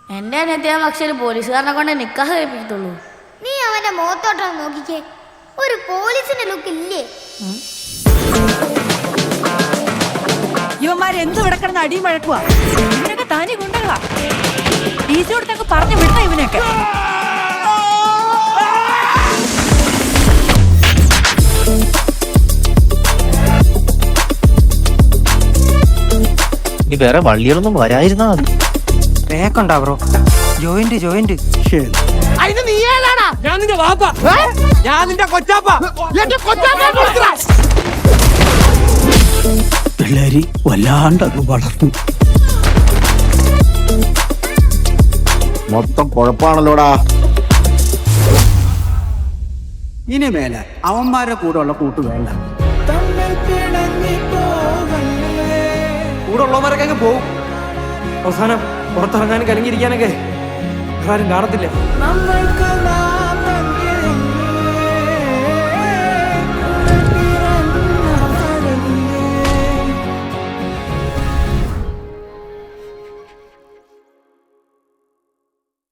എന്റെ അനിയത്തിയാ പക്ഷെ പോലീസുകാരനെ കൊണ്ട് നിക്കാഹ് കഴിപ്പിക്കത്തുള്ളൂ. നീ അവന്റെ മുഖത്തോട്ടം നോക്കിക്കേ, ഒരു പോലീസിന്റെ ലുക്ക് ഇല്ലേ? ഇവന്മാരെന്ത് ഇവിടെ കിടന്ന് അടിയും വഴക്കുവാ. ഇവനൊക്കെ താനെ കൊണ്ടുപോകാ ടീച്ചറോടത്തൊക്കെ പറഞ്ഞു വിടണം ഇവനൊക്കെ. ഇനി വേറെ വള്ളികളൊന്നും വരായിരുന്നാ മതി. തേക്കുണ്ടാ ബ്രോ? ജോയിന്റ് അതിന് നീ ഏതാടാ? ഞാൻ നിന്റെ വാപ്പ, ഞാൻ നിന്റെ കൊച്ചാപ്പ. പിള്ളേര് വല്ലാണ്ടങ്ങ് വളർന്നു. മൊത്തം കുഴപ്പാണല്ലോടാ. ഇനി മേലെ അവന്മാരുടെ കൂടെ ഉള്ള കൂട്ട് വേണ്ട. കൂടെ ഉള്ളവരൊക്കെ അങ്ങ് പോവും. അവസാനം പുറത്തിറങ്ങാനും കലങ്ങിയിരിക്കാനൊക്കെ ആരും കാണത്തില്ല.